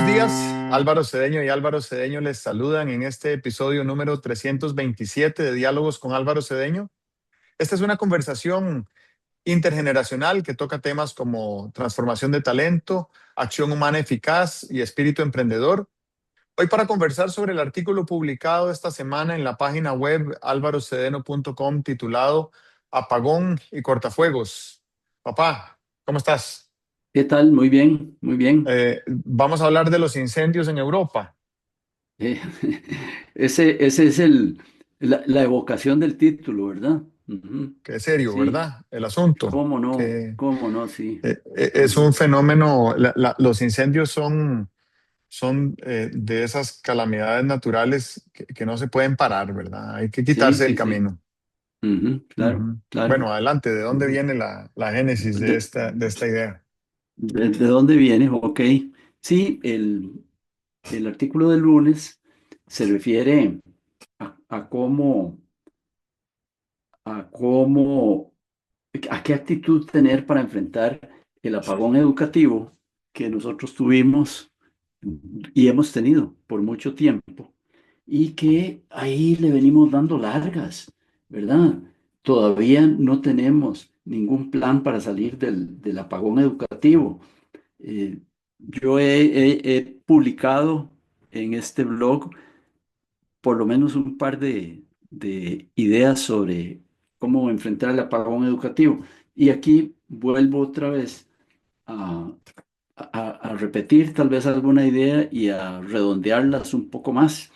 Buenos días, Álvaro Cedeño y Álvaro Cedeño les saludan en este episodio número 327 de Diálogos con Álvaro Cedeño. Esta es una conversación intergeneracional que toca temas como transformación de talento, acción humana eficaz y espíritu emprendedor. Hoy para conversar sobre el artículo publicado esta semana en la página web alvarocedeno.com titulado Apagón y cortafuegos. Papá, ¿cómo estás? ¿Qué tal? Muy bien, muy bien. Vamos a hablar de los incendios en Europa. Eh, ese es la evocación del título, ¿verdad? Ujú. Qué serio, Sí, ¿verdad? El asunto, cómo no, que cómo no, sí. es un Ujú. fenómeno, los incendios son de esas calamidades naturales que no se pueden parar, ¿verdad? Hay que Sí, quitarse del sí, sí. camino. Ujú, claro, Ujú. claro. Bueno, adelante, ¿de dónde Ujú. viene la génesis de ¿De, esta idea? de dónde viene? Ok. Sí, el artículo del lunes se refiere a cómo, a qué actitud tener para enfrentar el apagón educativo que nosotros tuvimos y hemos tenido por mucho tiempo y que ahí le venimos dando largas, ¿verdad? Todavía no tenemos ningún plan para salir del apagón educativo. Eh, yo he publicado en este blog por lo menos un par de ideas sobre cómo enfrentar el apagón educativo. Y aquí vuelvo otra vez a, a repetir tal vez alguna idea y a redondearlas un poco más.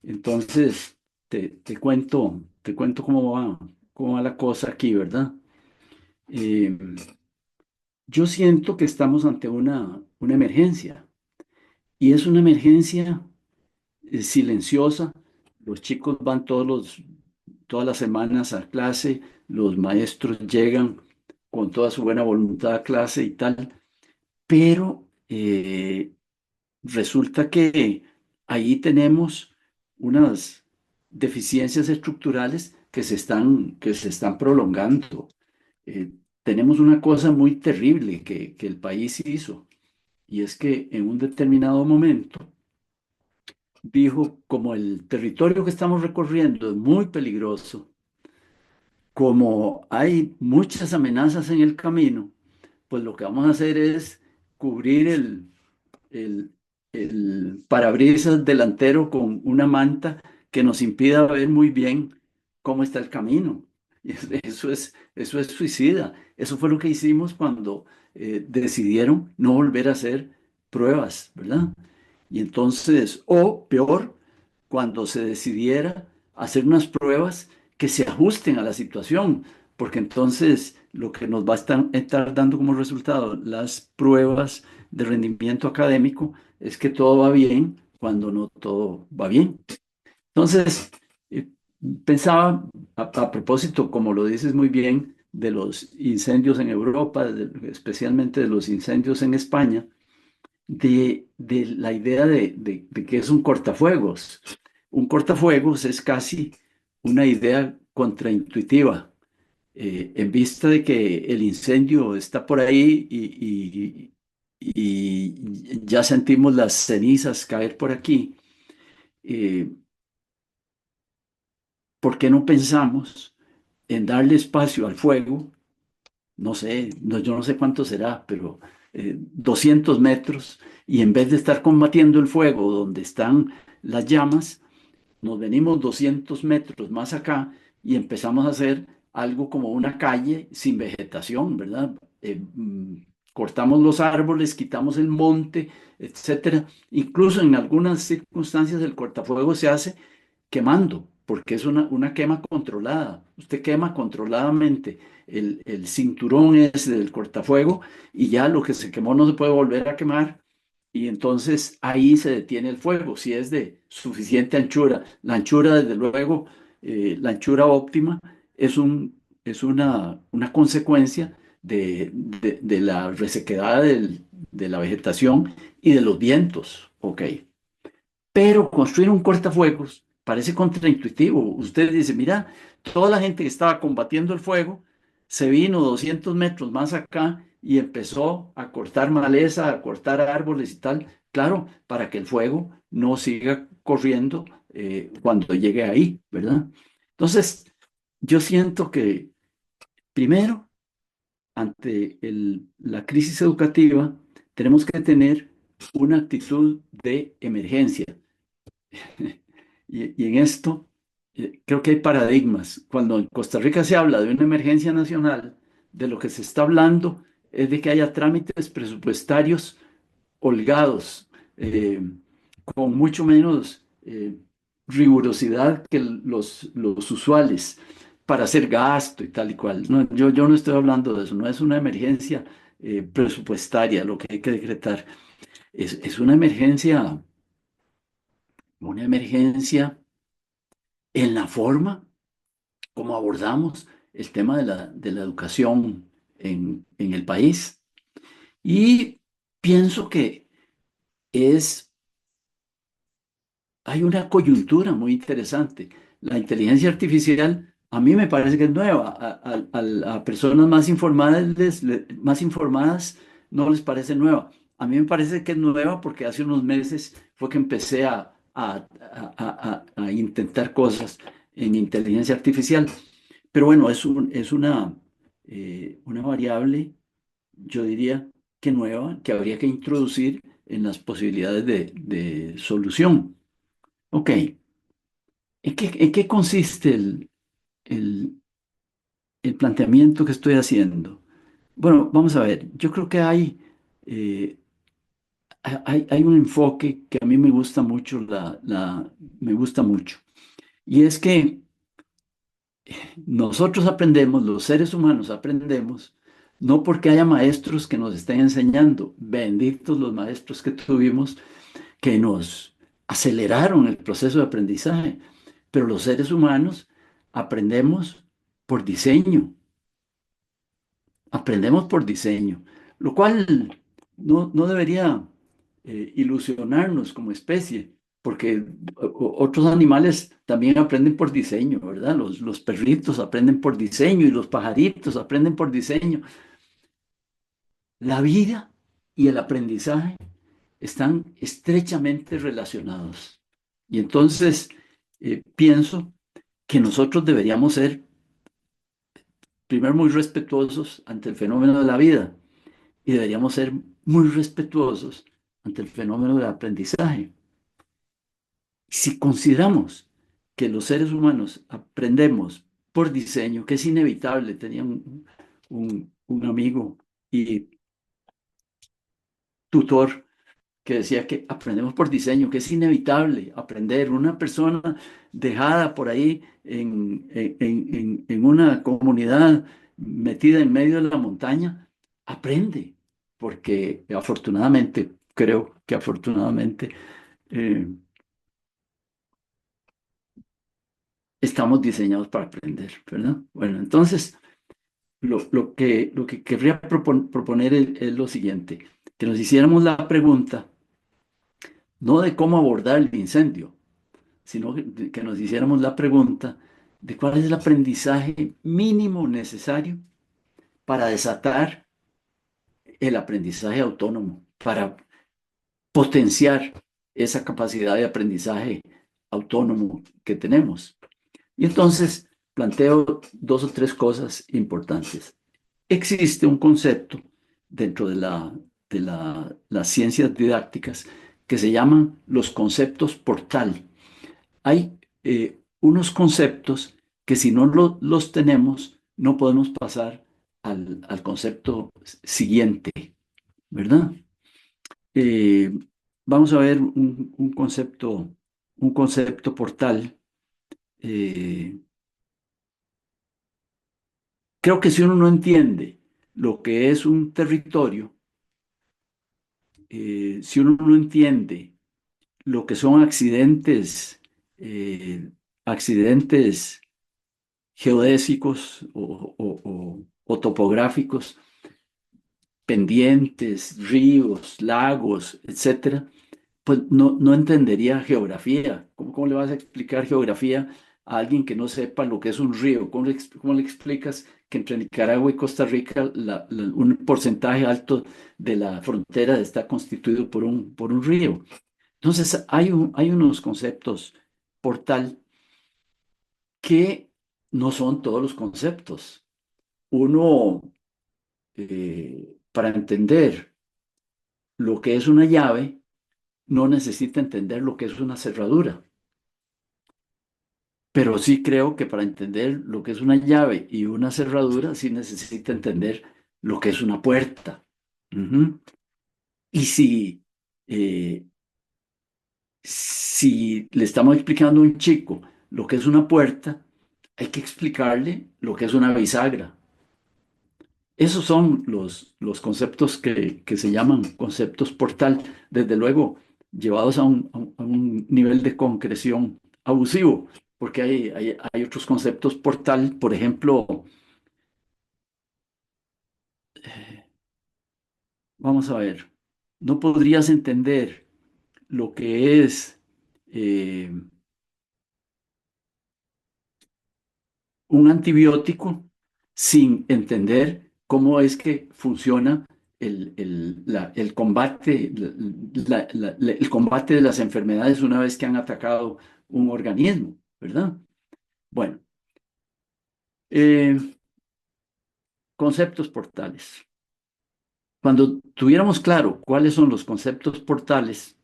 Entonces, te cuento cómo va la cosa aquí, ¿verdad? Eh, yo siento que estamos ante una emergencia y es una emergencia silenciosa. Los chicos van todas las semanas a clase, los maestros llegan con toda su buena voluntad a clase y tal, pero resulta que ahí tenemos unas deficiencias estructurales que se están prolongando. Eh, tenemos una cosa muy terrible que el país hizo, y es que en un determinado momento dijo, como el territorio que estamos recorriendo es muy peligroso, como hay muchas amenazas en el camino, pues lo que vamos a hacer es cubrir el, el parabrisas delantero con una manta que nos impida ver muy bien cómo está el camino. Y eso es suicida. Eso fue lo que hicimos cuando decidieron no volver a hacer pruebas, ¿verdad? Y entonces, o peor, cuando se decidiera hacer unas pruebas que se ajusten a la situación, porque entonces lo que nos va a estar dando como resultado las pruebas de rendimiento académico es que todo va bien cuando no todo va bien. Entonces, eh, pensaba a propósito, como lo dices muy bien, de los incendios en Europa, especialmente de los incendios en España, de la idea de que es un cortafuegos. Un cortafuegos es casi una idea contraintuitiva, en vista de que el incendio está por ahí y ya sentimos las cenizas caer por aquí. eh, ¿Por qué no pensamos en darle espacio al fuego? No sé, yo no sé cuánto será, pero 200 metros, y en vez de estar combatiendo el fuego donde están las llamas, nos venimos 200 metros más acá y empezamos a hacer algo como una calle sin vegetación, ¿verdad? Cortamos los árboles, quitamos el monte, etcétera. Incluso en algunas circunstancias el cortafuego se hace quemando, porque es una quema controlada. Usted quema controladamente el cinturón ese del cortafuego y ya lo que se quemó no se puede volver a quemar, y entonces ahí se detiene el fuego, si es de suficiente anchura. La anchura, desde luego, la anchura óptima es una consecuencia de la resequedad de la vegetación y de los vientos, ¿ok? Pero construir un cortafuegos parece contraintuitivo. Usted dice, mira, toda la gente que estaba combatiendo el fuego se vino 200 metros más acá y empezó a cortar maleza, a cortar árboles y tal, claro, para que el fuego no siga corriendo cuando llegue ahí, ¿verdad? Entonces, yo siento que primero, ante la crisis educativa, tenemos que tener una actitud de emergencia. Y en esto creo que hay paradigmas. Cuando en Costa Rica se habla de una emergencia nacional, de lo que se está hablando es de que haya trámites presupuestarios holgados, con mucho menos rigurosidad que los usuales para hacer gasto y tal y cual. No, yo no estoy hablando de eso, no es una emergencia presupuestaria lo que hay que decretar, es una emergencia en la forma como abordamos el tema de la educación en el país. Y pienso que es, hay una coyuntura muy interesante. La inteligencia artificial a mí me parece que es nueva. A personas más informadas no les parece nueva. A mí me parece que es nueva porque hace unos meses fue que empecé a intentar cosas en inteligencia artificial. Pero bueno, es una variable, yo diría que nueva, que habría que introducir en las posibilidades de solución. Ok, en qué consiste el, el planteamiento que estoy haciendo? Bueno, vamos a ver, yo creo que eh, hay un enfoque que a mí me gusta mucho, me gusta mucho, y es que nosotros aprendemos, los seres humanos aprendemos, no porque haya maestros que nos estén enseñando, benditos los maestros que tuvimos, que nos aceleraron el proceso de aprendizaje, pero los seres humanos aprendemos por diseño, aprendemos por diseño, lo cual no debería ilusionarnos como especie, porque otros animales también aprenden por diseño, ¿verdad? Los perritos aprenden por diseño y los pajaritos aprenden por diseño. La vida y el aprendizaje están estrechamente relacionados. Y entonces pienso que nosotros deberíamos ser, primero, muy respetuosos ante el fenómeno de la vida y deberíamos ser muy respetuosos ante el fenómeno del aprendizaje. Si consideramos que los seres humanos aprendemos por diseño, que es inevitable, tenía un amigo y tutor que decía que aprendemos por diseño, que es inevitable aprender. Una persona dejada por ahí en una comunidad metida en medio de la montaña, aprende, porque afortunadamente, creo que afortunadamente, eh, estamos diseñados para aprender, ¿verdad? Bueno, entonces, lo que querría proponer es lo siguiente, que nos hiciéramos la pregunta, no de cómo abordar el incendio, sino que nos hiciéramos la pregunta de cuál es el aprendizaje mínimo necesario para desatar el aprendizaje autónomo, para potenciar esa capacidad de aprendizaje autónomo que tenemos. Y entonces planteo dos o tres cosas importantes. Existe un concepto dentro de las ciencias didácticas que se llaman los conceptos portal. Hay unos conceptos que si no los tenemos, no podemos pasar al concepto siguiente, ¿verdad? Eh, vamos a ver un concepto portal. Eh, Creo que si uno no entiende lo que es un territorio, si uno no entiende lo que son accidentes geodésicos o topográficos, pendientes, ríos, lagos, etcétera, pues no entendería geografía. ¿Cómo le vas a explicar geografía a alguien que no sepa lo que es un río? ¿Cómo le explicas que entre Nicaragua y Costa Rica un porcentaje alto de la frontera está constituido por un río. Entonces, hay unos conceptos portal que no son todos los conceptos. Uno, para entender lo que es una llave, no necesita entender lo que es una cerradura. Pero sí creo que para entender lo que es una llave y una cerradura, sí necesita entender lo que es una puerta. Ujú. Y eh, si le estamos explicando a un chico lo que es una puerta, hay que explicarle lo que es una bisagra. Esos son los conceptos que se llaman conceptos portal, desde luego llevados a un nivel de concreción abusivo, porque hay otros conceptos portal, por ejemplo, vamos a ver, no podrías entender lo que es eh, un antibiótico sin entender cómo es que funciona el combate, el combate de las enfermedades una vez que han atacado un organismo, ¿verdad? Bueno, eh, conceptos portales. Cuando tuviéramos claro cuáles son los conceptos portales,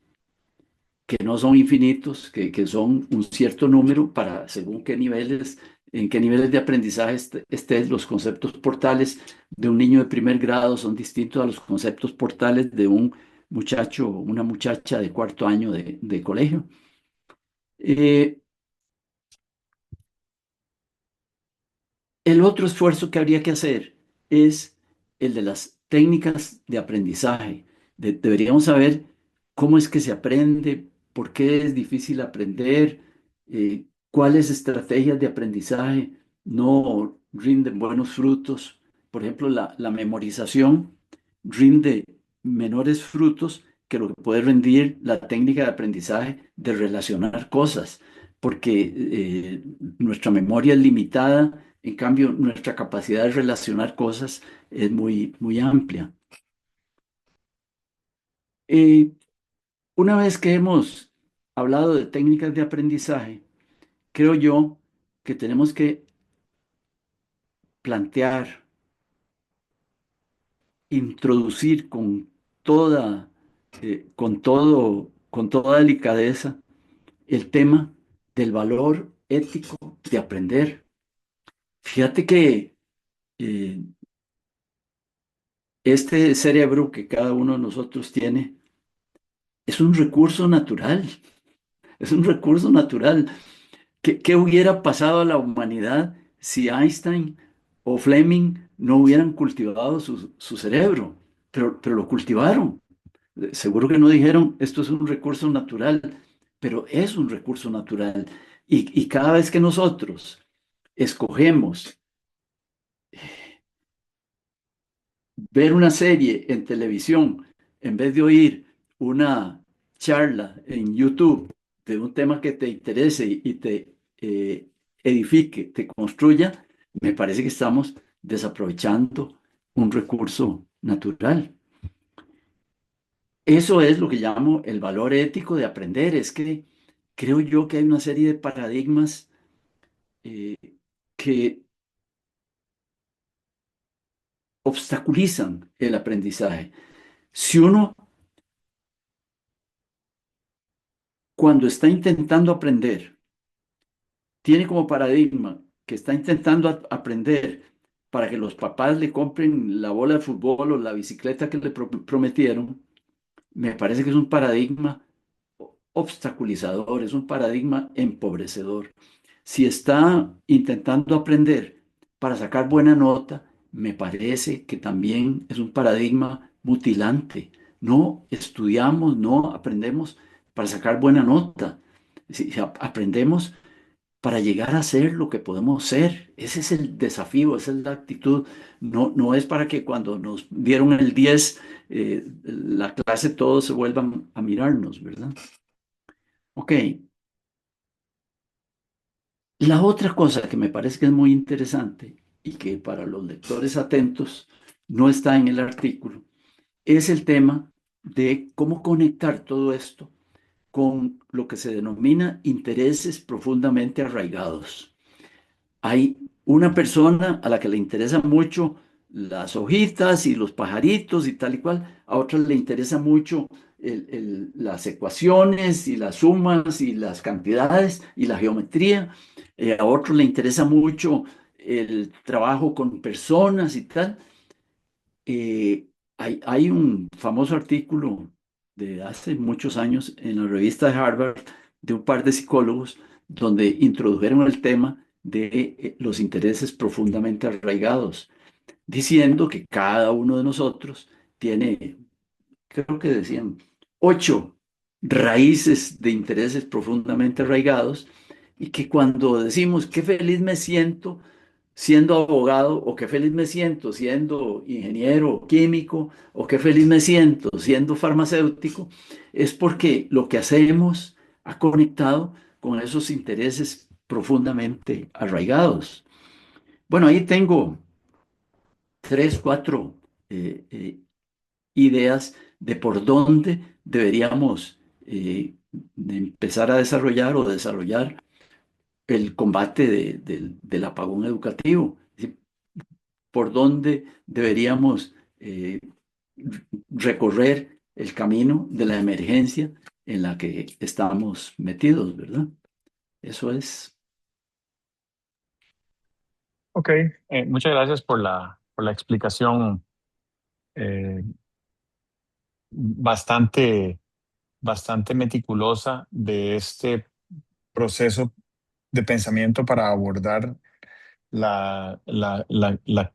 que no son infinitos, que son un cierto número para según qué niveles, en qué niveles de aprendizaje estés, los conceptos portales de un niño de primer grado son distintos a los conceptos portales de un muchacho o una muchacha de cuarto año de colegio. Eh, el otro esfuerzo que habría que hacer es el de las técnicas de aprendizaje. Deberíamos saber cómo es que se aprende, por qué es difícil aprender, cuáles estrategias de aprendizaje no rinden buenos frutos. Por ejemplo, la memorización rinde menores frutos que lo que puede rendir la técnica de aprendizaje de relacionar cosas, porque nuestra memoria es limitada. En cambio, nuestra capacidad de relacionar cosas es muy amplia. Eh, una vez que hemos hablado de técnicas de aprendizaje, creo yo que tenemos que plantear, introducir con toda delicadeza el tema del valor ético de aprender. Fíjate que eh, este cerebro que cada uno de nosotros tiene es un recurso natural. Es un recurso natural. ¿Qué hubiera pasado a la humanidad si Einstein o Fleming no hubieran cultivado su cerebro? Pero lo cultivaron. Seguro que no dijeron, esto es un recurso natural, pero es un recurso natural. Y cada vez que nosotros escogemos ver una serie en televisión en vez de oír una charla en YouTube de un tema que te interese y te edifique, te construya, me parece que estamos desaprovechando un recurso natural. Eso es lo que llamo el valor ético de aprender. Es que creo yo que hay una serie de paradigmas eh, que obstaculizan el aprendizaje. Si uno cuando está intentando aprender, tiene como paradigma que está intentando aprender para que los papás le compren la bola de fútbol o la bicicleta que le prometieron, me parece que es un paradigma obstaculizador, es un paradigma empobrecedor. Si está intentando aprender para sacar buena nota, me parece que también es un paradigma mutilante. No estudiamos, no aprendemos para sacar buena nota. Si aprendemos para llegar a ser lo que podemos ser. Ese es el desafío, esa es la actitud. No es para que cuando nos dieron el 10, la clase todos se vuelvan a mirarnos, ¿verdad? Ok. La otra cosa que me parece que es muy interesante y que para los lectores atentos no está en el artículo, es el tema de cómo conectar todo esto con lo que se denomina intereses profundamente arraigados. Hay una persona a la que le interesa mucho las hojitas y los pajaritos y tal y cual, a otra le interesa mucho las ecuaciones y las sumas y las cantidades y la geometría, a otro le interesa mucho el trabajo con personas y tal. Hay un famoso artículo de hace muchos años en la revista de Harvard de un par de psicólogos donde introdujeron el tema de los intereses profundamente arraigados, diciendo que cada uno de nosotros tiene, creo que decían, 8 raíces de intereses profundamente arraigados y que cuando decimos qué feliz me siento siendo abogado, o qué feliz me siento siendo ingeniero químico, o qué feliz me siento siendo farmacéutico, es porque lo que hacemos ha conectado con esos intereses profundamente arraigados. Bueno, ahí tengo 3, 4 eh, eh, ideas de por dónde deberíamos de empezar a desarrollar o desarrollar el combate del apagón educativo. Por dónde deberíamos recorrer el camino de la emergencia en la que estamos metidos, ¿verdad? Eso es. Ok, muchas gracias por la explicación eh, bastante, bastante meticulosa de este proceso de pensamiento para abordar la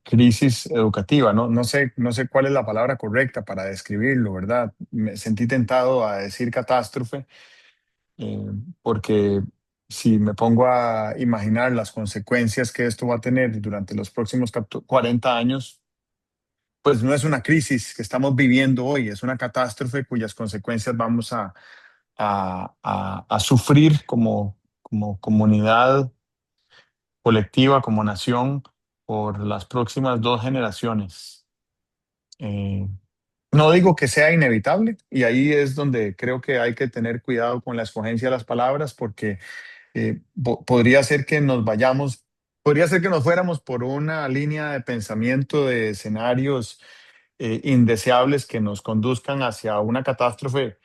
crisis educativa. No, no sé cuál es la palabra correcta para describirlo, ¿verdad? Me sentí tentado a decir catástrofe, eh, porque si me pongo a imaginar las consecuencias que esto va a tener durante los próximos 40 años, pues no es una crisis que estamos viviendo hoy, es una catástrofe cuyas consecuencias vamos a sufrir como comunidad colectiva, como nación, por las próximas 2 generaciones. Eh, no digo que sea inevitable, y ahí es donde creo que hay que tener cuidado con la escogencia de las palabras, porque podría ser que nos vayamos, podría ser que nos fuéramos por una línea de pensamiento de escenarios indeseables que nos conduzcan hacia una catástrofe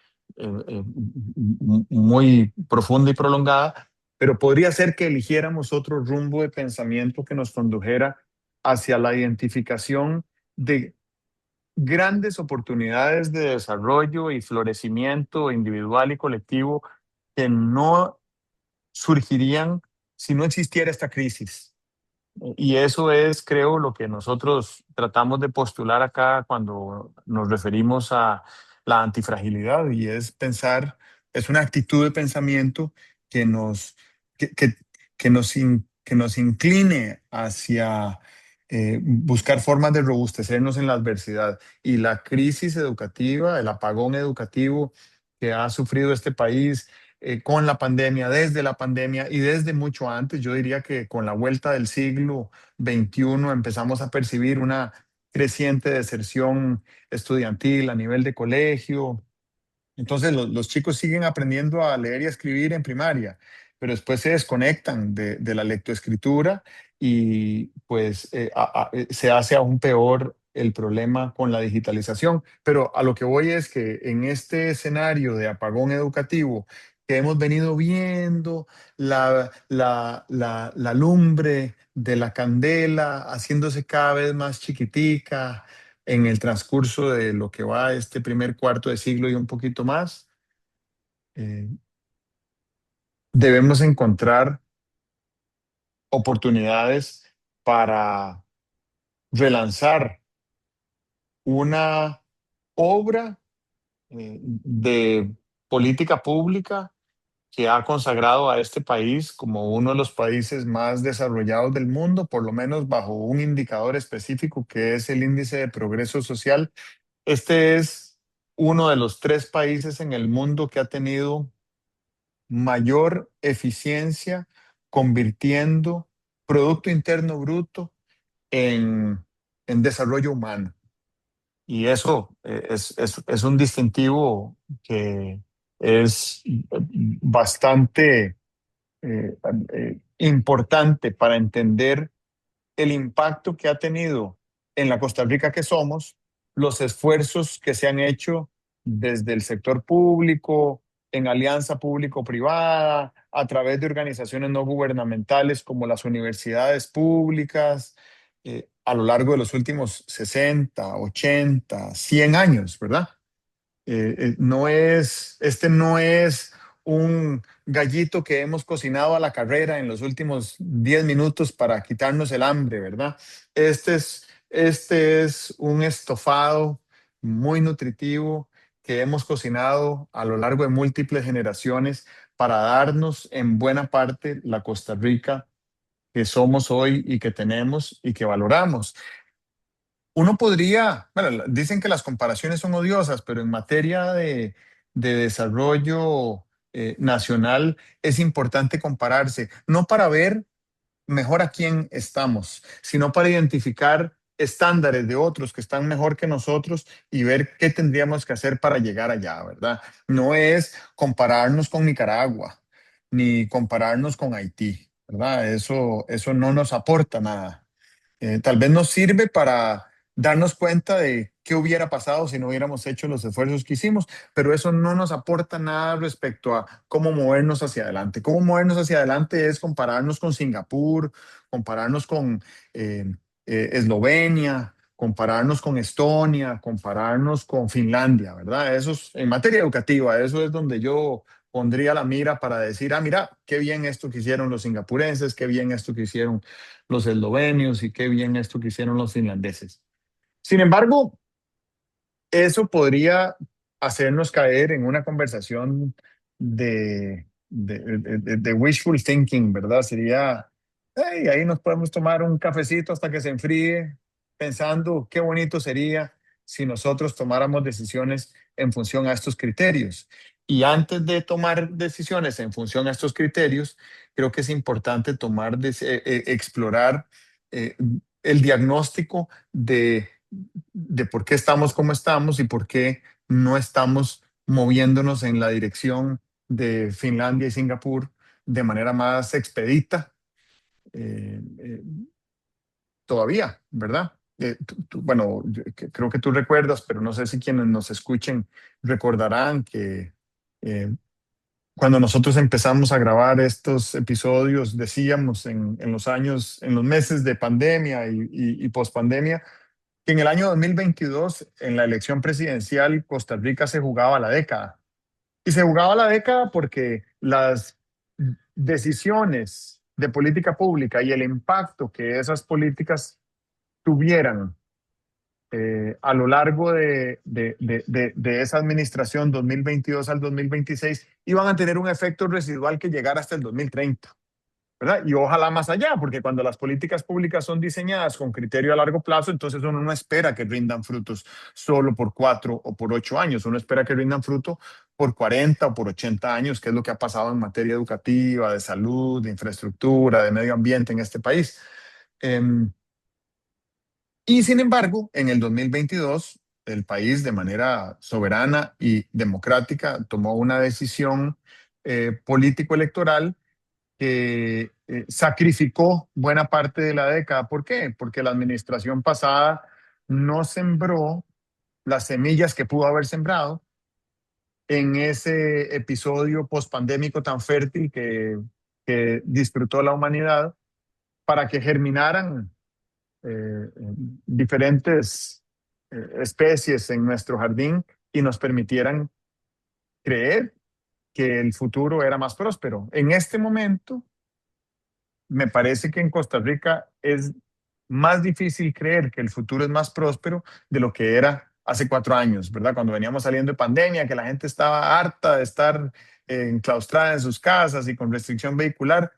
muy profunda y prolongada, pero podría ser que eligiéramos otro rumbo de pensamiento que nos condujera hacia la identificación de grandes oportunidades de desarrollo y florecimiento individual y colectivo que no surgirían si no existiera esta crisis. Y eso es, creo, lo que nosotros tratamos de postular acá cuando nos referimos a la antifragilidad, y es pensar, es una actitud de pensamiento que nos, que, que, que nos incline hacia buscar formas de robustecernos en la adversidad. Y la crisis educativa, el apagón educativo que ha sufrido este país con la pandemia, desde la pandemia y desde mucho antes. Yo diría que con la vuelta del siglo XXI empezamos a percibir una creciente deserción estudiantil a nivel de colegio. Entonces los chicos siguen aprendiendo a leer y a escribir en primaria, pero después se desconectan de la lectoescritura, y pues se hace aún peor el problema con la digitalización. Pero a lo que voy es que en este escenario de apagón educativo que hemos venido viendo, la lumbre de la candela haciéndose cada vez más chiquitica en el transcurso de lo que va este primer cuarto de siglo y un poquito más, eh, debemos encontrar oportunidades para relanzar una obra de política pública que ha consagrado a este país como uno de los países más desarrollados del mundo, por lo menos bajo un indicador específico que es el índice de progreso social. Este es uno de los 3 países en el mundo que ha tenido mayor eficiencia convirtiendo Producto Interno Bruto en, en desarrollo humano. Y eso es un distintivo que es bastante importante para entender el impacto que ha tenido en la Costa Rica que somos, los esfuerzos que se han hecho desde el sector público, en alianza público-privada, a través de organizaciones no gubernamentales como las universidades públicas, a lo largo de los últimos 60, 80, 100 años, ¿verdad? Este no es un gallito que hemos cocinado a la carrera en los últimos 10 minutos para quitarnos el hambre, ¿verdad? Este es un estofado muy nutritivo que hemos cocinado a lo largo de múltiples generaciones para darnos en buena parte la Costa Rica que somos hoy y que tenemos y que valoramos. Uno podría, bueno, dicen que las comparaciones son odiosas, pero en materia de desarrollo nacional es importante compararse, no para ver mejor a quién estamos, sino para identificar estándares de otros que están mejor que nosotros y ver qué tendríamos que hacer para llegar allá, ¿verdad? No es compararnos con Nicaragua, ni compararnos con Haití, ¿verdad? Eso no nos aporta nada. Tal vez nos sirve para darnos cuenta de qué hubiera pasado si no hubiéramos hecho los esfuerzos que hicimos, pero eso no nos aporta nada respecto a cómo movernos hacia adelante. Cómo movernos hacia adelante es compararnos con Singapur, compararnos con Eslovenia, compararnos con Estonia, compararnos con Finlandia, ¿verdad? Eso es, en materia educativa, eso es donde yo pondría la mira para decir, ah, mira, qué bien esto que hicieron los singapurenses, qué bien esto que hicieron los eslovenios y qué bien esto que hicieron los finlandeses. Sin embargo, eso podría hacernos caer en una conversación de wishful thinking, ¿verdad? Sería, hey, ahí nos podemos tomar un cafecito hasta que se enfríe, pensando qué bonito sería si nosotros tomáramos decisiones en función a estos criterios. Y antes de tomar decisiones en función a estos criterios, creo que es importante explorar eh, el diagnóstico de por qué estamos como estamos y por qué no estamos moviéndonos en la dirección de Finlandia y Singapur de manera más expedita todavía, ¿verdad? Bueno, creo que tú recuerdas, pero no sé si quienes nos escuchen recordarán que cuando nosotros empezamos a grabar estos episodios, decíamos en los años, en los meses de pandemia y pospandemia, que en el año 2022, en la elección presidencial, Costa Rica se jugaba la década. Y se jugaba la década porque las decisiones de política pública y el impacto que esas políticas tuvieran a lo largo de esa administración 2022 al 2026 iban a tener un efecto residual que llegara hasta el 2030. ¿Verdad? Y ojalá más allá, porque cuando las políticas públicas son diseñadas con criterio a largo plazo, entonces uno no espera que rindan frutos solo por 4 o por 8 años, uno espera que rindan fruto por 40 o por 80 años, que es lo que ha pasado en materia educativa, de salud, de infraestructura, de medio ambiente en este país. Eh, y sin embargo, en el 2022, el país de manera soberana y democrática tomó una decisión político-electoral que sacrificó buena parte de la década. ¿Por qué? Porque la administración pasada no sembró las semillas que pudo haber sembrado en ese episodio pospandémico tan fértil que disfrutó la humanidad para que germinaran diferentes especies en nuestro jardín y nos permitieran creer que el futuro era más próspero. En este momento, me parece que en Costa Rica es más difícil creer que el futuro es más próspero de lo que era hace 4 años, ¿verdad? Cuando veníamos saliendo de pandemia, que la gente estaba harta de estar enclaustrada en sus casas y con restricción vehicular,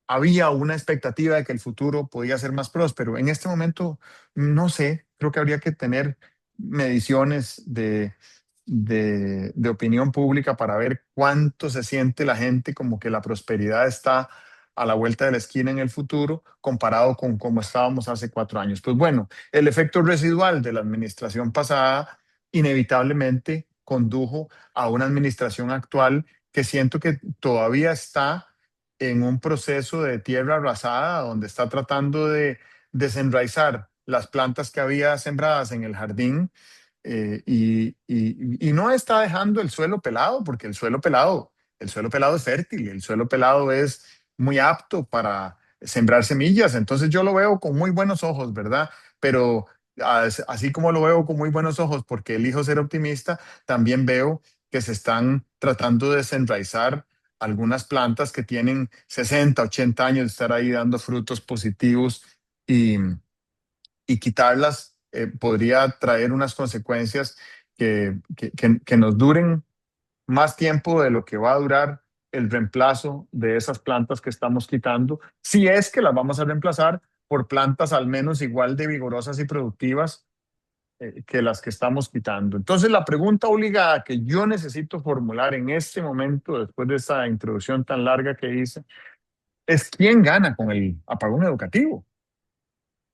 había una expectativa de que el futuro podía ser más próspero. En este momento, no sé, creo que habría que tener mediciones de opinión pública para ver cuánto se siente la gente como que la prosperidad está a la vuelta de la esquina en el futuro comparado con cómo estábamos hace 4 años. Pues bueno, el efecto residual de la administración pasada inevitablemente condujo a una administración actual que siento que todavía está en un proceso de tierra arrasada, donde está tratando de desenraizar las plantas que había sembradas en el jardín, y no está dejando el suelo pelado, porque el suelo pelado es fértil, el suelo pelado es muy apto para sembrar semillas. Entonces yo lo veo con muy buenos ojos, ¿verdad? Pero así como lo veo con muy buenos ojos porque elijo ser optimista, también veo que se están tratando de desenraizar algunas plantas que tienen 60, 80 años de estar ahí dando frutos positivos, y, y quitarlas podría traer unas consecuencias que nos duren más tiempo de lo que va a durar el reemplazo de esas plantas que estamos quitando, si es que las vamos a reemplazar por plantas al menos igual de vigorosas y productivas que las que estamos quitando. Entonces, la pregunta obligada que yo necesito formular en este momento, después de esta introducción tan larga que hice, es quién gana con el apagón educativo.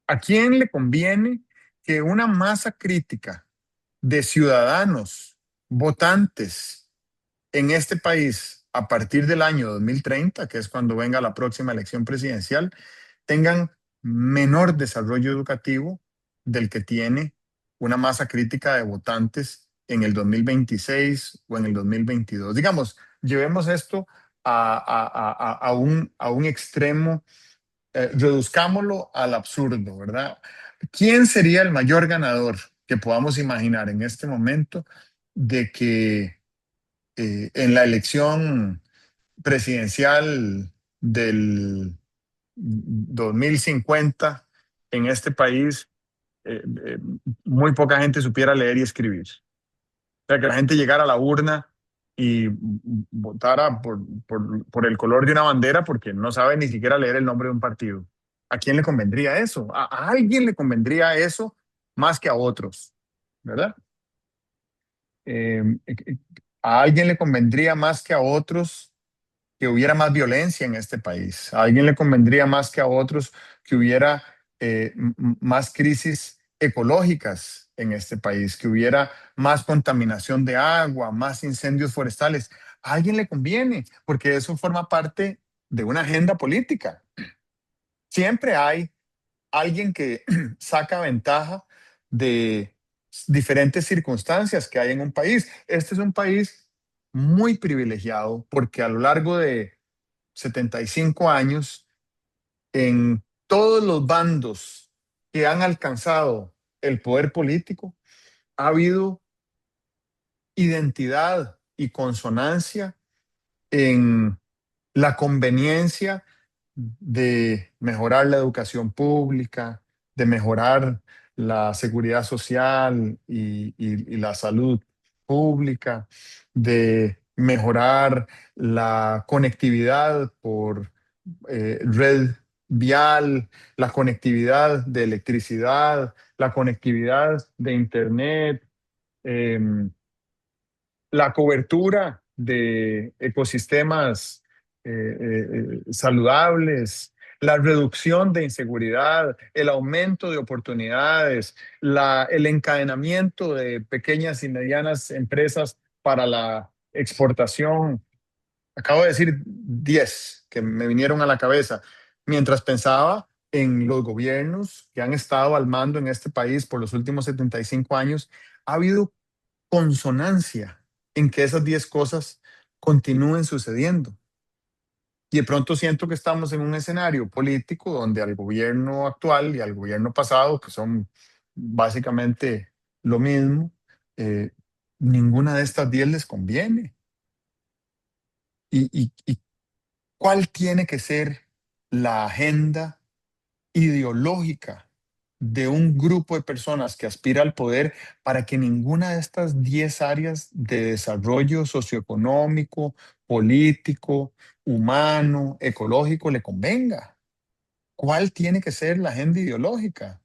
¿A quién le conviene que una masa crítica de ciudadanos, votantes en este país a partir del año 2030, que es cuando venga la próxima elección presidencial, tengan menor desarrollo educativo del que tiene una masa crítica de votantes en el 2026 o en el 2022? Digamos, llevemos esto a un extremo, reduzcámoslo al absurdo, ¿verdad? ¿Quién sería el mayor ganador que podamos imaginar en este momento de que en la elección presidencial del 2050 en este país, eh, eh, muy poca gente supiera leer y escribir? O sea, que la gente llegara a la urna y votara por el color de una bandera porque no sabe ni siquiera leer el nombre de un partido. ¿A quién le convendría eso? A alguien le convendría eso más que a otros, ¿verdad? Eh, eh, a alguien le convendría más que a otros que hubiera más violencia en este país. A alguien le convendría más que a otros que hubiera más crisis ecológicas en este país, que hubiera más contaminación de agua, más incendios forestales. A alguien le conviene, porque eso forma parte de una agenda política. Siempre hay alguien que saca ventaja de diferentes circunstancias que hay en un país. Este es un país muy privilegiado porque a lo largo de 75 años, en todos los bandos que han alcanzado el poder político, ha habido identidad y consonancia en la conveniencia de mejorar la educación pública, de mejorar la seguridad social y la salud pública, de mejorar la conectividad por red vial, la conectividad de electricidad, la conectividad de internet, eh, la cobertura de ecosistemas saludables, la reducción de inseguridad, el aumento de oportunidades, el encadenamiento de pequeñas y medianas empresas para la exportación. Acabo de decir 10 que me vinieron a la cabeza mientras pensaba en los gobiernos que han estado al mando en este país por los últimos 75 años. Ha habido consonancia en que esas 10 cosas continúen sucediendo. Y de pronto siento que estamos en un escenario político donde al gobierno actual y al gobierno pasado, que son básicamente lo mismo, eh, ninguna de estas 10 les conviene. ¿Y cuál tiene que ser la agenda ideológica de un grupo de personas que aspira al poder para que ninguna de estas 10 áreas de desarrollo socioeconómico, político, humano, ecológico le convenga? ¿Cuál tiene que ser la agenda ideológica?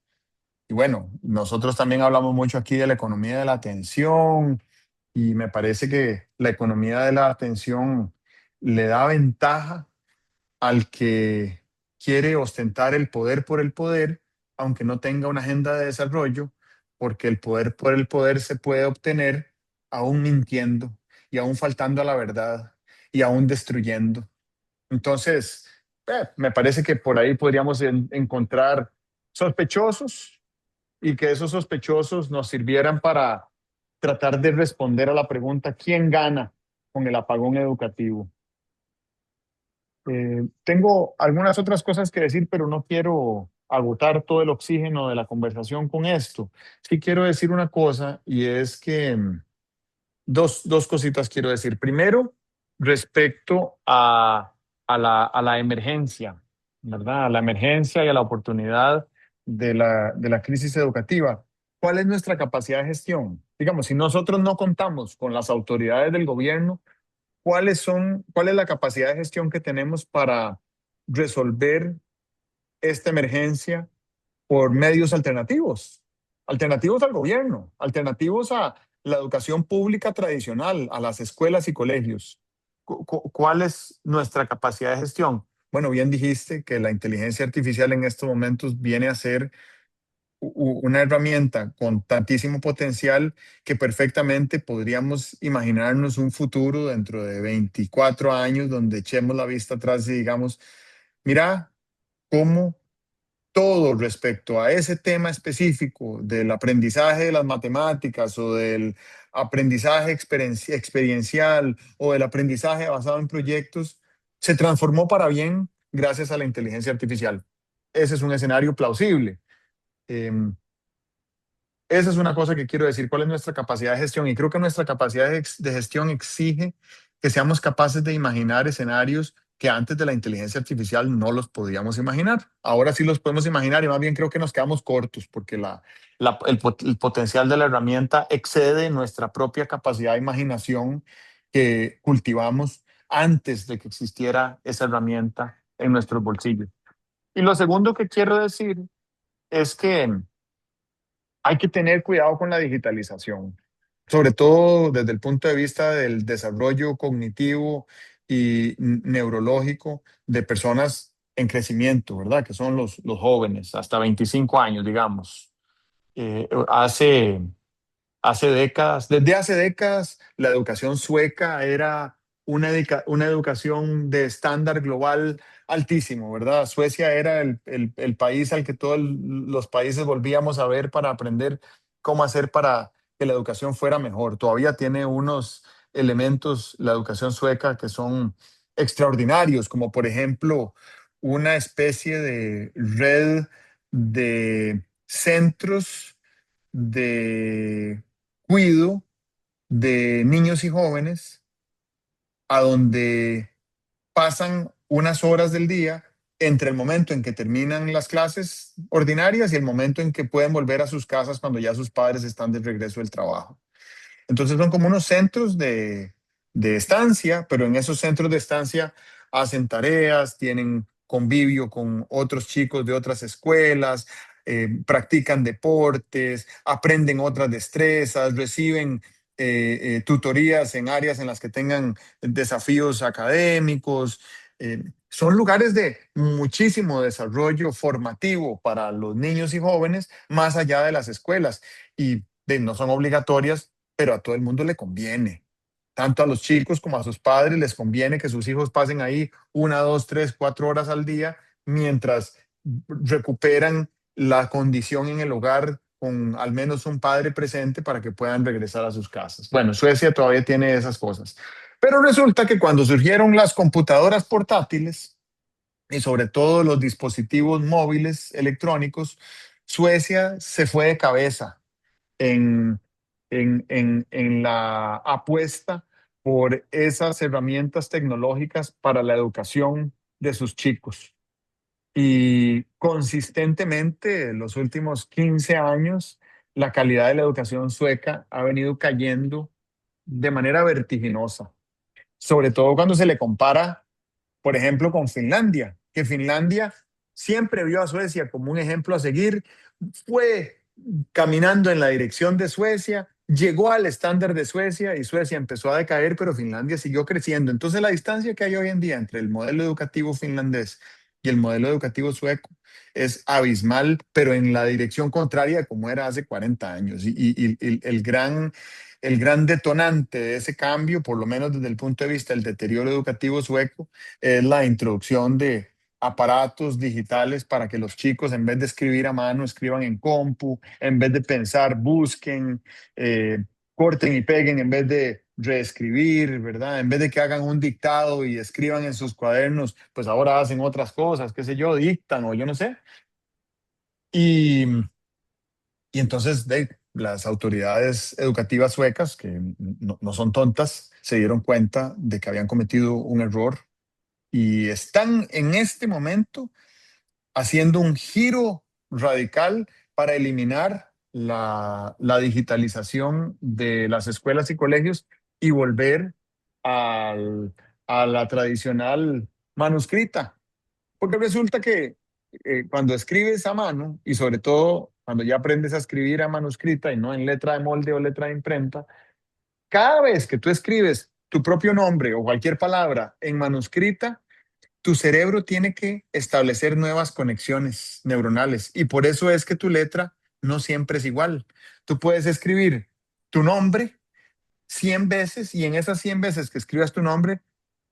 Y bueno, nosotros también hablamos mucho aquí de la economía de la atención, y me parece que la economía de la atención le da ventaja al que quiere ostentar el poder por el poder, aunque no tenga una agenda de desarrollo, porque el poder por el poder se puede obtener aún mintiendo y aún faltando a la verdad y aún destruyendo. Entonces, me parece que por ahí podríamos encontrar sospechosos y que esos sospechosos nos sirvieran para tratar de responder a la pregunta, ¿quién gana con el apagón educativo? Tengo algunas otras cosas que decir, pero no quiero agotar todo el oxígeno de la conversación con esto. Sí quiero decir una cosa y es que dos cositas quiero decir. Primero, respecto a la emergencia, ¿verdad? A la emergencia y a la oportunidad de la crisis educativa. ¿Cuál es nuestra capacidad de gestión? Digamos, si nosotros no contamos con las autoridades del gobierno, cuál es la capacidad de gestión que tenemos para resolver esta emergencia por medios alternativos, alternativos al gobierno, alternativos a la educación pública tradicional, a las escuelas y colegios? ¿Cuál es nuestra capacidad de gestión? Bueno, bien dijiste que la inteligencia artificial en estos momentos viene a ser una herramienta con tantísimo potencial que perfectamente podríamos imaginarnos un futuro dentro de 24 años donde echemos la vista atrás y digamos, mira cómo todo respecto a ese tema específico del aprendizaje de las matemáticas o del aprendizaje experiencial o del aprendizaje basado en proyectos se transformó para bien gracias a la inteligencia artificial. Ese es un escenario plausible. Em, Esa es una cosa que quiero decir, cuál es nuestra capacidad de gestión. Y creo que nuestra capacidad de gestión exige que seamos capaces de imaginar escenarios que antes de la inteligencia artificial no los podíamos imaginar. Ahora sí los podemos imaginar y más bien creo que nos quedamos cortos porque el potencial de la herramienta excede nuestra propia capacidad de imaginación que cultivamos antes de que existiera esa herramienta en nuestros bolsillos. Y lo segundo que quiero decir es que hay que tener cuidado con la digitalización, sobre todo desde el punto de vista del desarrollo cognitivo y neurológico de personas en crecimiento, ¿verdad? Que son los jóvenes, hasta 25 años, digamos. Eh, hace Hace décadas, desde hace décadas, la educación sueca era una educación de estándar global altísimo, ¿verdad? Suecia era el país al que todos los países volvíamos a ver para aprender cómo hacer para que la educación fuera mejor. Todavía tiene unos elementos, la educación sueca, que son extraordinarios, como por ejemplo una especie de red de centros de cuido de niños y jóvenes a donde pasan unas horas del día entre el momento en que terminan las clases ordinarias y el momento en que pueden volver a sus casas cuando ya sus padres están de regreso del trabajo. Entonces son como unos centros de estancia, pero en esos centros de estancia hacen tareas, tienen convivio con otros chicos de otras escuelas, practican deportes, aprenden otras destrezas, reciben tutorías en áreas en las que tengan desafíos académicos. Son lugares de muchísimo desarrollo formativo para los niños y jóvenes más allá de las escuelas y no son obligatorias, pero a todo el mundo le conviene. Tanto a los chicos como a sus padres les conviene que sus hijos pasen ahí 1, 2, 3, 4 horas al día mientras recuperan la condición en el hogar con al menos un padre presente para que puedan regresar a sus casas. Bueno, Suecia todavía tiene esas cosas. Pero resulta que cuando surgieron las computadoras portátiles y sobre todo los dispositivos móviles electrónicos, Suecia se fue de cabeza en, en la apuesta por esas herramientas tecnológicas para la educación de sus chicos. Y consistentemente, en los últimos 15 años, la calidad de la educación sueca ha venido cayendo de manera vertiginosa, sobre todo cuando se le compara, por ejemplo, con Finlandia, que Finlandia siempre vio a Suecia como un ejemplo a seguir, fue caminando en la dirección de Suecia llegó al estándar de Suecia y Suecia empezó a decaer, pero Finlandia siguió creciendo. Entonces la distancia que hay hoy en día entre el modelo educativo finlandés y el modelo educativo sueco es abismal, pero en la dirección contraria de como era hace 40 años. Y el gran detonante de ese cambio, por lo menos desde el punto de vista del deterioro educativo sueco, es la introducción de aparatos digitales para que los chicos, en vez de escribir a mano, escriban en compu, en vez de pensar, busquen, eh, corten y peguen en vez de reescribir, ¿verdad? En vez de que hagan un dictado y escriban en sus cuadernos, pues ahora hacen otras cosas, qué sé yo, dictan o yo no sé. Y, y entonces las autoridades educativas suecas, que no son tontas, se dieron cuenta de que habían cometido un error y están en este momento haciendo un giro radical para eliminar la digitalización de las escuelas y colegios y volver al- a la tradicional manuscrita. Porque resulta que cuando escribes a mano, y sobre todo cuando ya aprendes a escribir a manuscrita y no en letra de molde o letra de imprenta, cada vez que tú escribes tu propio nombre o cualquier palabra en manuscrita, tu cerebro tiene que establecer nuevas conexiones neuronales y por eso es que tu letra no siempre es igual. Tú puedes escribir tu nombre 100 veces y en esas 100 veces que escribas tu nombre,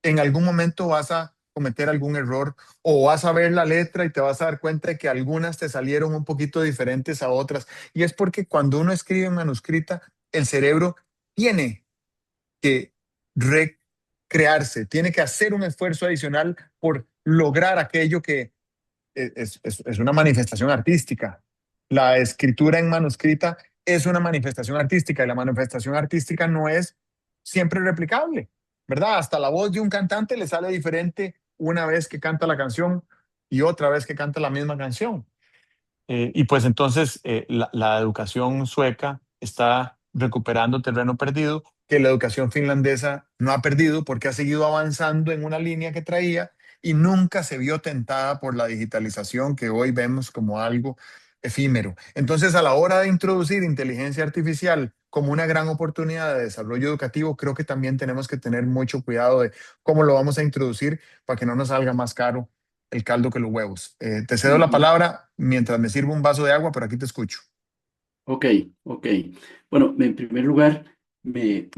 en algún momento vas a cometer algún error o vas a ver la letra y te vas a dar cuenta de que algunas te salieron un poquito diferentes a otras. Y es porque cuando uno escribe en manuscrita, el cerebro tiene que recrearse, tiene que hacer un esfuerzo adicional por lograr aquello que es una manifestación artística. La escritura en manuscrita es una manifestación artística y la manifestación artística no es siempre replicable, ¿verdad? Hasta la voz de un cantante le sale diferente una vez que canta la canción y otra vez que canta la misma canción. Y pues entonces la educación sueca está recuperando terreno perdido que la educación finlandesa no ha perdido porque ha seguido avanzando en una línea que traía y nunca se vio tentada por la digitalización que hoy vemos como algo efímero. Entonces, a la hora de introducir inteligencia artificial como una gran oportunidad de desarrollo educativo, creo que también tenemos que tener mucho cuidado de cómo lo vamos a introducir para que no nos salga más caro el caldo que los huevos. Te cedo la Ujú. palabra mientras me sirvo un vaso de agua, pero aquí te escucho. Ok, ok. Bueno, en primer lugar, me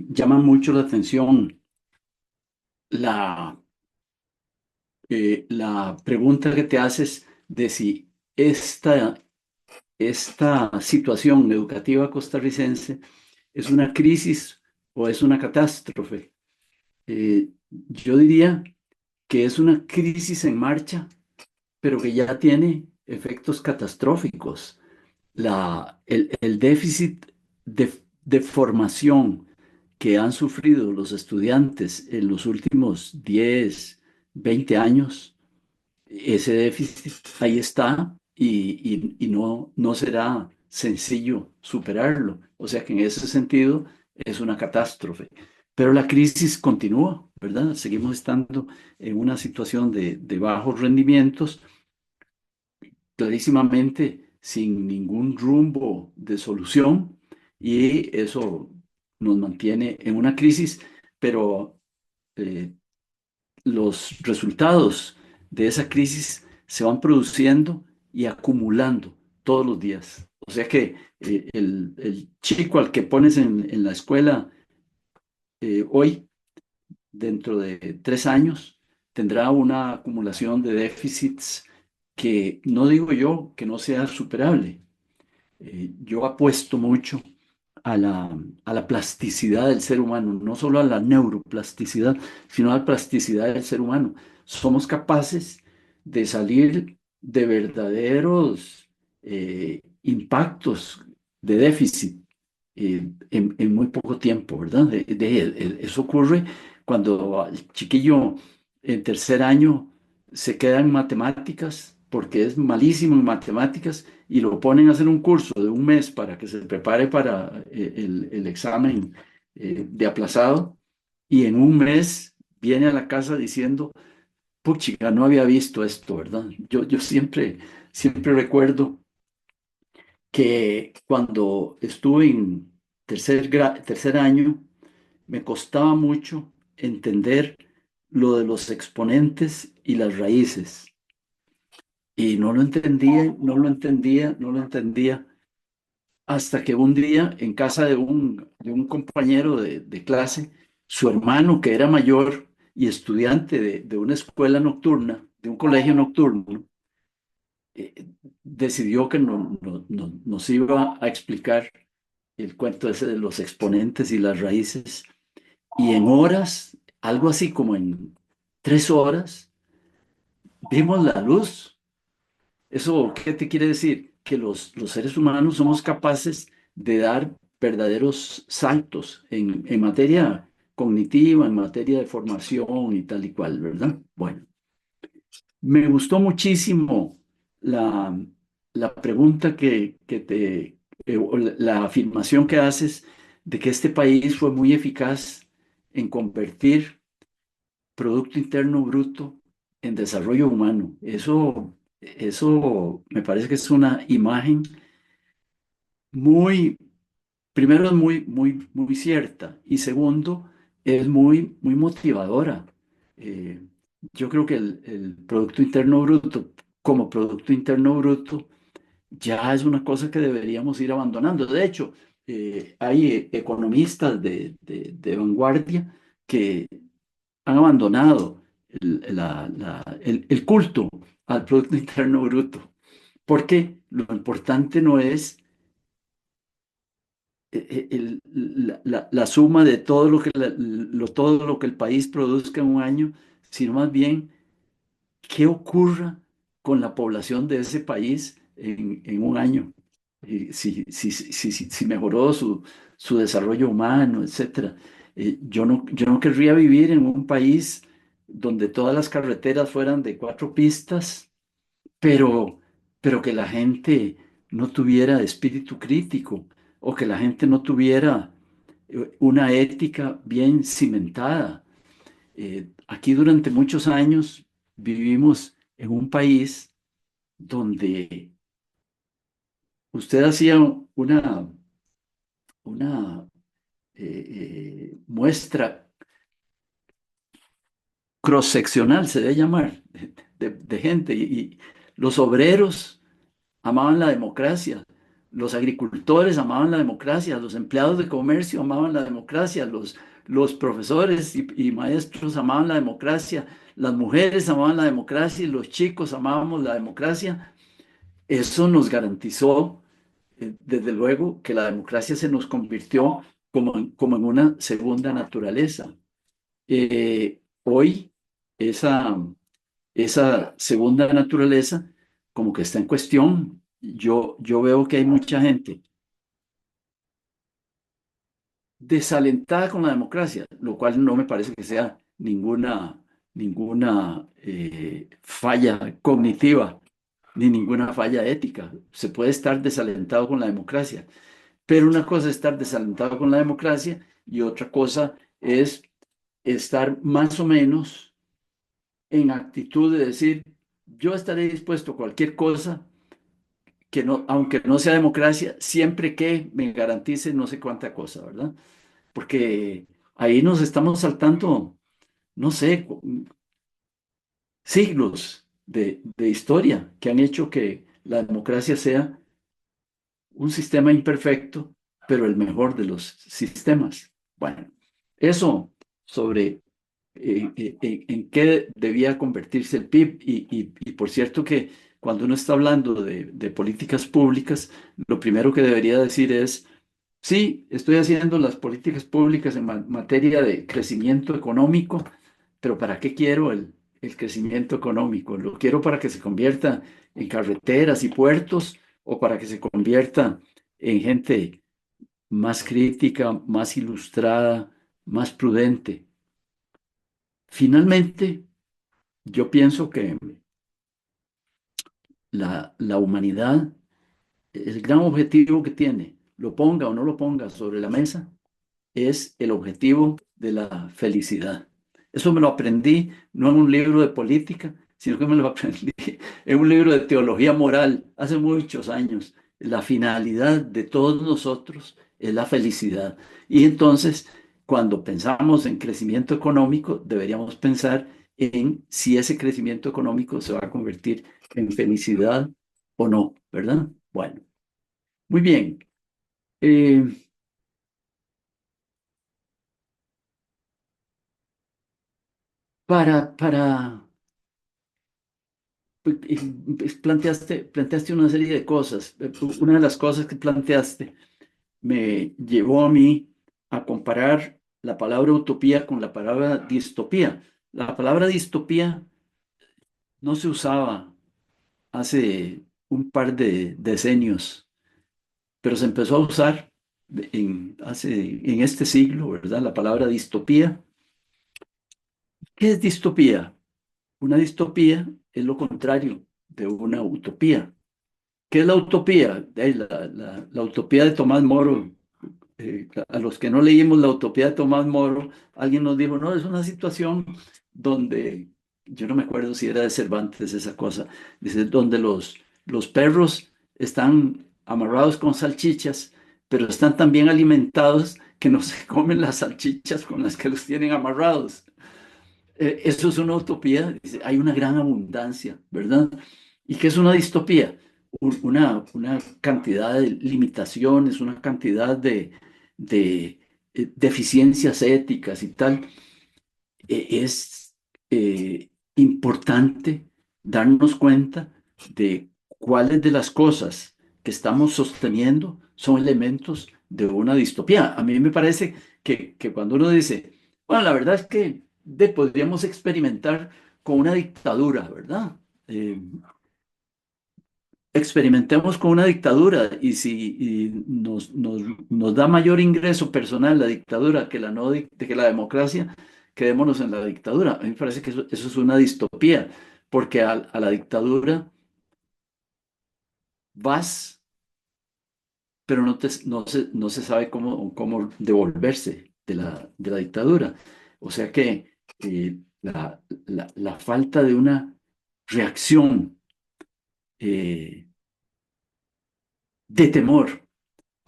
llama mucho la atención la, la pregunta que te haces de si esta situación educativa costarricense es una crisis o es una catástrofe. Yo diría que es una crisis en marcha, pero que ya tiene efectos catastróficos. El déficit de formación que han sufrido los estudiantes en los últimos 10, 20 años, ese déficit ahí está y no será sencillo superarlo. O sea que en ese sentido es una catástrofe. Pero la crisis continúa, ¿verdad? Seguimos estando en una situación de bajos rendimientos, clarísimamente sin ningún rumbo de solución, y eso nos mantiene en una crisis, pero eh, los resultados de esa crisis se van produciendo y acumulando todos los días. O sea que el chico al que pones en la escuela hoy, dentro de 3 años, tendrá una acumulación de déficits que no digo yo que no sea superable. Yo apuesto mucho a la plasticidad del ser humano, no solo a la neuroplasticidad, sino a la plasticidad del ser humano. Somos capaces de salir de verdaderos impactos de déficit en muy poco tiempo, ¿verdad? Eso ocurre cuando el chiquillo en tercer año se queda en matemáticas porque es malísimo en matemáticas y lo ponen a hacer un curso de un mes para que se prepare para el examen de aplazado, y en un mes viene a la casa diciendo, puchica, no había visto esto, ¿verdad? Yo siempre recuerdo que cuando estuve tercer año, me costaba mucho entender lo de los exponentes y las raíces. Y no lo entendía, no lo entendía, no lo entendía, hasta que un día en casa de un compañero de clase, su hermano, que era mayor y estudiante de una escuela nocturna, de un colegio nocturno, decidió que nos iba a explicar el cuento ese de los exponentes y las raíces. Y en horas, algo así como en 3 horas, vimos la luz. ¿Eso qué te quiere decir? Que los seres humanos somos capaces de dar verdaderos saltos en materia cognitiva, en materia de formación y tal y cual, ¿verdad? Bueno, me gustó muchísimo la, la pregunta o la afirmación que haces de que este país fue muy eficaz en convertir Producto Interno Bruto en desarrollo humano. Eso me parece que es una imagen muy, primero es muy cierta y segundo es muy motivadora. Eh, yo creo que el Producto Interno Bruto como Producto Interno Bruto ya es una cosa que deberíamos ir abandonando. De hecho, hay economistas de vanguardia que han abandonado el culto al Producto Interno Bruto, porque lo importante no es la suma de todo lo que, todo lo que el país produzca en un año, sino más bien qué ocurra con la población de ese país en un año. Y si mejoró su desarrollo humano, etcétera. Yo no querría vivir en un país donde todas las carreteras fueran de 4 pistas, pero, pero que la gente no tuviera espíritu crítico o que la gente no tuviera una ética bien cimentada. Aquí durante muchos años vivimos en un país donde usted hacía una muestra cross-seccional, se debe llamar, de gente. Y los obreros amaban la democracia, los agricultores amaban la democracia, los empleados de comercio amaban la democracia, los profesores y maestros amaban la democracia, las mujeres amaban la democracia y los chicos amábamos la democracia. Eso nos garantizó, desde luego, que la democracia se nos convirtió como en una segunda naturaleza. Hoy esa segunda naturaleza como que está en cuestión. Yo veo que hay mucha gente desalentada con la democracia, lo cual no me parece que sea ninguna falla cognitiva ni ninguna falla ética. Se puede estar desalentado con la democracia, pero una cosa es estar desalentado con la democracia y otra cosa es estar más o menos en actitud de decir, yo estaré dispuesto a cualquier cosa que no, aunque no sea democracia, siempre que me garantice no sé cuánta cosa, ¿verdad? Porque ahí nos estamos saltando, no sé, siglos de historia que han hecho que la democracia sea un sistema imperfecto, pero el mejor de los sistemas. Bueno, eso sobre en qué debía convertirse el PIB. Y por cierto que cuando uno está hablando de políticas públicas, lo primero que debería decir es, sí, estoy haciendo las políticas públicas en materia de crecimiento económico, pero ¿para qué quiero el crecimiento económico? ¿Lo quiero para que se convierta en carreteras y puertos o para que se convierta en gente más crítica, más ilustrada, más prudente? Finalmente, yo pienso que la humanidad, el gran objetivo que tiene, lo ponga o no lo ponga sobre la mesa, es el objetivo de la felicidad. Eso me lo aprendí no en un libro de política, sino que me lo aprendí en un libro de teología moral hace muchos años. La finalidad de todos nosotros es la felicidad. Y entonces, cuando pensamos en crecimiento económico, deberíamos pensar en si ese crecimiento económico se va a convertir en felicidad o no, ¿verdad? Bueno, muy bien. Eh, para planteaste una serie de cosas. Una de las cosas que planteaste me llevó a mí a comparar la palabra utopía con la palabra distopía. La palabra distopía no se usaba hace un par de decenios, pero se empezó a usar en este siglo, ¿verdad? La palabra distopía. ¿Qué es distopía? Una distopía es lo contrario de una utopía. ¿Qué es la utopía? La utopía de Tomás Moro. A los que no leímos la utopía de Tomás Moro, alguien nos dijo, no, es una situación donde, yo no me acuerdo si era de Cervantes esa cosa, dice, donde los perros están amarrados con salchichas, pero están tan bien alimentados que no se comen las salchichas con las que los tienen amarrados. Eso es una utopía, dice, hay una gran abundancia, ¿verdad? ¿Y qué es una distopía? Una cantidad de limitaciones, una cantidad de deficiencias éticas y tal. Es importante darnos cuenta de cuáles de las cosas que estamos sosteniendo son elementos de una distopía. A mí me parece que cuando uno dice, bueno, la verdad es que podríamos experimentar con una dictadura, ¿verdad? Eh, Experimentemos con una dictadura y si nos da mayor ingreso personal la dictadura que que la democracia, quedémonos en la dictadura. A mí me parece que eso es una distopía, porque a la dictadura vas, pero no se sabe cómo devolverse de la dictadura. O sea que la falta de una reacción de temor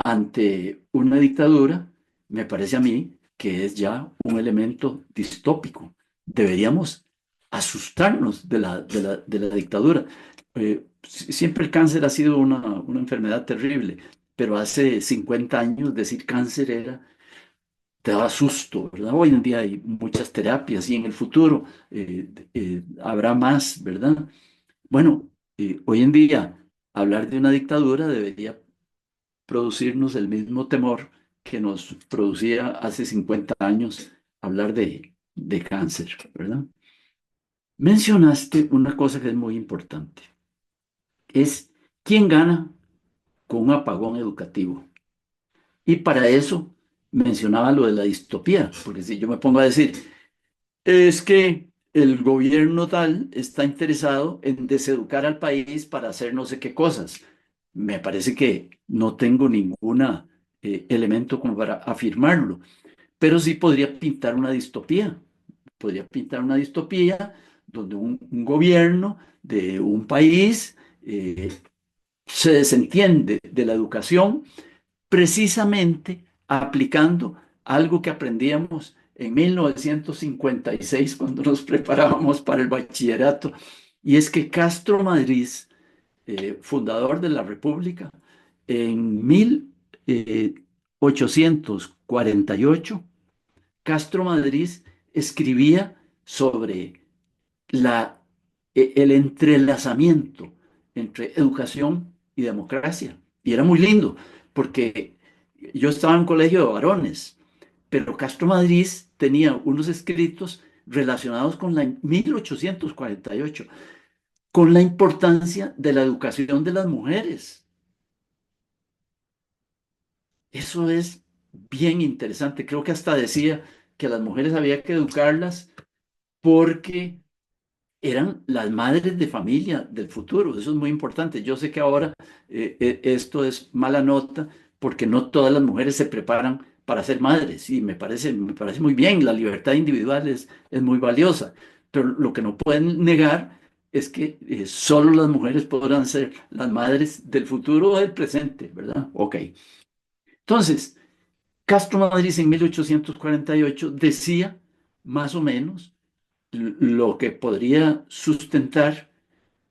ante una dictadura, me parece a mí que es ya un elemento distópico. Deberíamos asustarnos de la dictadura. Siempre el cáncer ha sido una enfermedad terrible, pero hace 50 años decir cáncer te daba susto, ¿verdad? Hoy en día hay muchas terapias y en el futuro habrá más, ¿verdad? Bueno, hoy en día hablar de una dictadura debería producirnos el mismo temor que nos producía hace 50 años hablar de cáncer, ¿verdad? Mencionaste una cosa que es muy importante, es quién gana con un apagón educativo. Y para eso mencionaba lo de la distopía, porque si yo me pongo a decir, es que el gobierno tal está interesado en deseducar al país para hacer no sé qué cosas. Me parece que no tengo ningún elemento como para afirmarlo, pero sí podría pintar una distopía. Podría pintar una distopía donde un gobierno de un país se desentiende de la educación precisamente aplicando algo que aprendíamos en 1956 cuando nos preparábamos para el bachillerato, y es que Castro Madrid, fundador de la República, en 1848, Castro Madrid escribía sobre el entrelazamiento entre educación y democracia. Y era muy lindo, porque yo estaba en un colegio de varones, pero Castro Madrid tenía unos escritos relacionados con la 1848, con la importancia de la educación de las mujeres. Eso es bien interesante. Creo que hasta decía que a las mujeres había que educarlas porque eran las madres de familia del futuro. Eso es muy importante. Yo sé que ahora esto es mala nota porque no todas las mujeres se preparan para ser madres y me parece muy bien. La libertad individual es muy valiosa, pero lo que no pueden negar es que solo las mujeres podrán ser las madres del futuro o del presente, ¿verdad? Ok. Entonces, Castro Madrid en 1848 decía más o menos lo que podría sustentar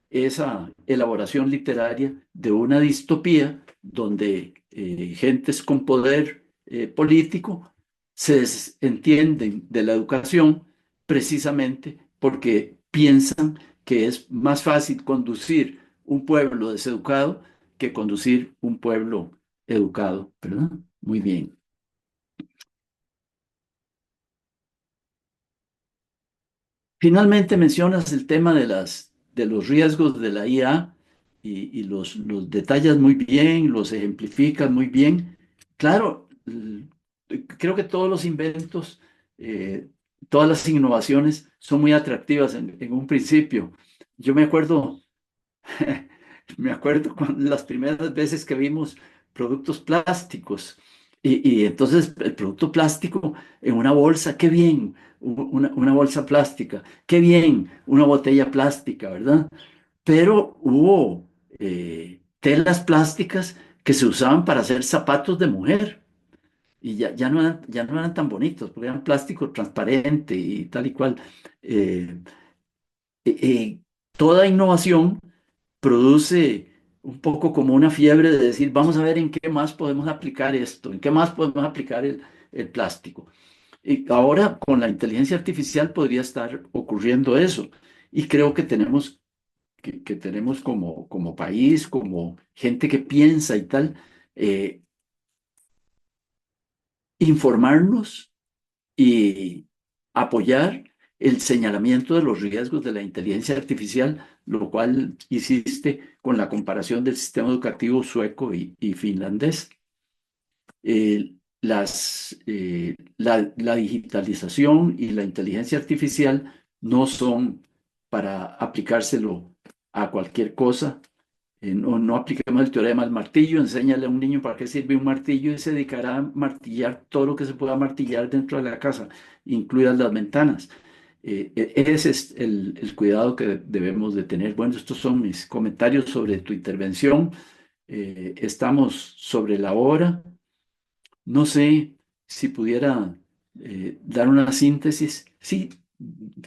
esa elaboración literaria de una distopía donde gentes con poder político se desentienden de la educación precisamente porque piensan que es más fácil conducir un pueblo deseducado que conducir un pueblo educado, ¿verdad? Muy bien. Finalmente mencionas el tema de los riesgos de la IA y los detallas muy bien, los ejemplificas muy bien. Claro, creo que todos los inventos, eh, todas las innovaciones son muy atractivas en un principio. Yo me acuerdo me acuerdo las primeras veces que vimos productos plásticos y entonces el producto plástico en una bolsa, qué bien, una bolsa plástica, qué bien, una botella plástica, ¿verdad? Pero hubo telas plásticas que se usaban para hacer zapatos de mujer y ya no eran tan bonitos porque eran plástico transparente y tal y cual. Eh, eh, eh, Toda innovación produce un poco como una fiebre de decir, vamos a ver en qué más podemos aplicar esto, en qué más podemos aplicar el plástico. Y ahora con la inteligencia artificial podría estar ocurriendo eso. Y creo que tenemos, que tenemos como país, como gente que piensa y tal, eh, informarnos y apoyar el señalamiento de los riesgos de la inteligencia artificial, lo cual hiciste con la comparación del sistema educativo sueco y finlandés. La digitalización y la inteligencia artificial no son para aplicárselo a cualquier cosa. No apliquemos el teorema del martillo, enséñale a un niño para qué sirve un martillo y se dedicará a martillar todo lo que se pueda martillar dentro de la casa, incluidas las ventanas. Ese es el cuidado que debemos de tener. Bueno, estos son mis comentarios sobre tu intervención. Estamos sobre la hora. No sé si pudiera dar una síntesis. Sí,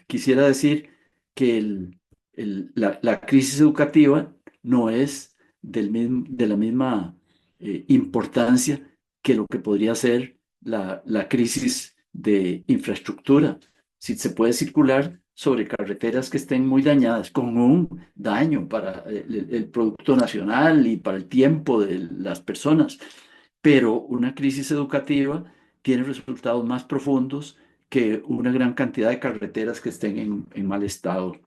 quisiera decir que la crisis educativa no es de la misma importancia que lo que podría ser la crisis de infraestructura. Si se puede circular sobre carreteras que estén muy dañadas, con un daño para el producto nacional y para el tiempo de las personas, pero una crisis educativa tiene resultados más profundos que una gran cantidad de carreteras que estén en mal estado.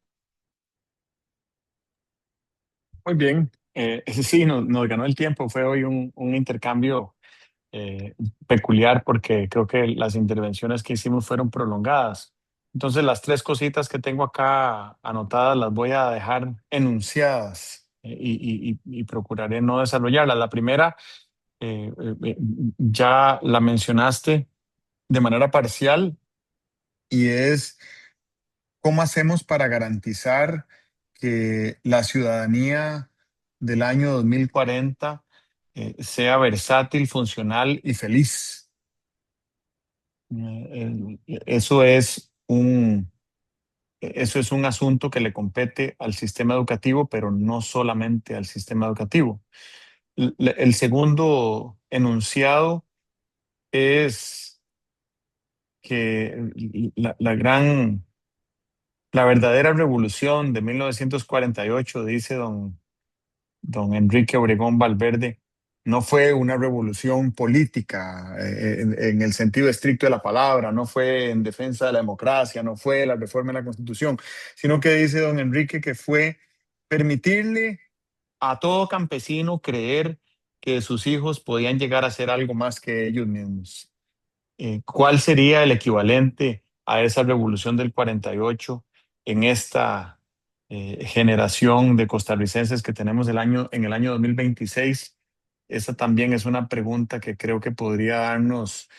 Muy bien. Sí, nos ganó el tiempo. Fue hoy un intercambio eh, peculiar porque creo que las intervenciones que hicimos fueron prolongadas. Entonces, las tres cositas que tengo acá anotadas las voy a dejar enunciadas y procuraré no desarrollarlas. La primera, ya la mencionaste de manera parcial y es cómo hacemos para garantizar que la ciudadanía del año 2040 sea versátil, funcional y feliz. Eso es eso es un asunto que le compete al sistema educativo, pero no solamente al sistema educativo. El segundo enunciado es que la verdadera revolución de 1948, dice don Enrique Obregón Valverde, no fue una revolución política en el sentido estricto de la palabra, no fue en defensa de la democracia, no fue la reforma de la Constitución, sino que dice don Enrique que fue permitirle a todo campesino creer que sus hijos podían llegar a ser algo más que ellos mismos. ¿Cuál sería el equivalente a esa revolución del 48 en esta generación de costarricenses que tenemos en el año 2026? Esa también es una pregunta que creo que podría darnos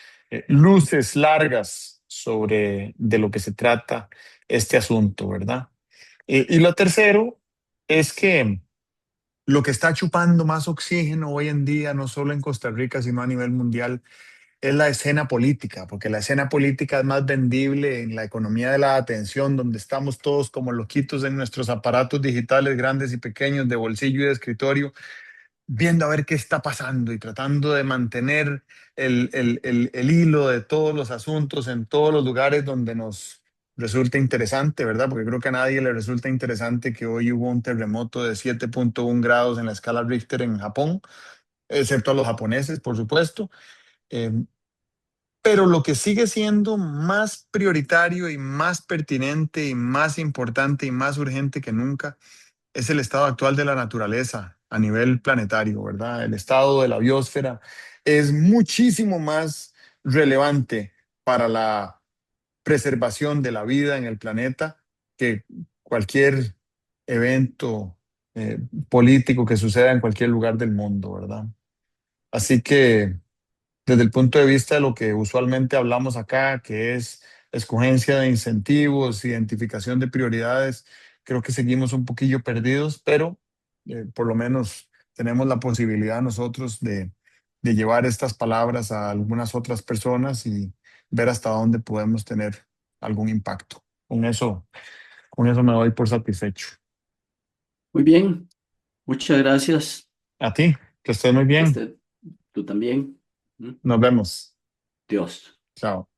luces largas sobre de lo que se trata este asunto, ¿verdad? Y lo tercero es que lo que está chupando más oxígeno hoy en día, no solo en Costa Rica, sino a nivel mundial, es la escena política, porque la escena política es más vendible en la economía de la atención, donde estamos todos como loquitos en nuestros aparatos digitales grandes y pequeños, de bolsillo y de escritorio, viendo a ver qué está pasando y tratando de mantener el hilo de todos los asuntos en todos los lugares donde nos resulta interesante, ¿verdad? Porque creo que a nadie le resulta interesante que hoy hubo un terremoto de 7.1 grados en la escala Richter en Japón, excepto a los japoneses, por supuesto. Eh, pero lo que sigue siendo más prioritario y más pertinente y más importante y más urgente que nunca es el estado actual de la naturaleza a nivel planetario, ¿verdad? El estado de la biosfera es muchísimo más relevante para la preservación de la vida en el planeta que cualquier evento político que suceda en cualquier lugar del mundo, ¿verdad? Así que desde el punto de vista de lo que usualmente hablamos acá, que es escogencia de incentivos, identificación de prioridades, creo que seguimos un poquillo perdidos, pero por lo menos tenemos la posibilidad nosotros de llevar estas palabras a algunas otras personas y ver hasta dónde podemos tener algún impacto. Con eso me doy por satisfecho. Muy bien, muchas gracias. A ti, que estés muy bien. Este, tú también. ¿Mm? Nos vemos. Dios. Chao.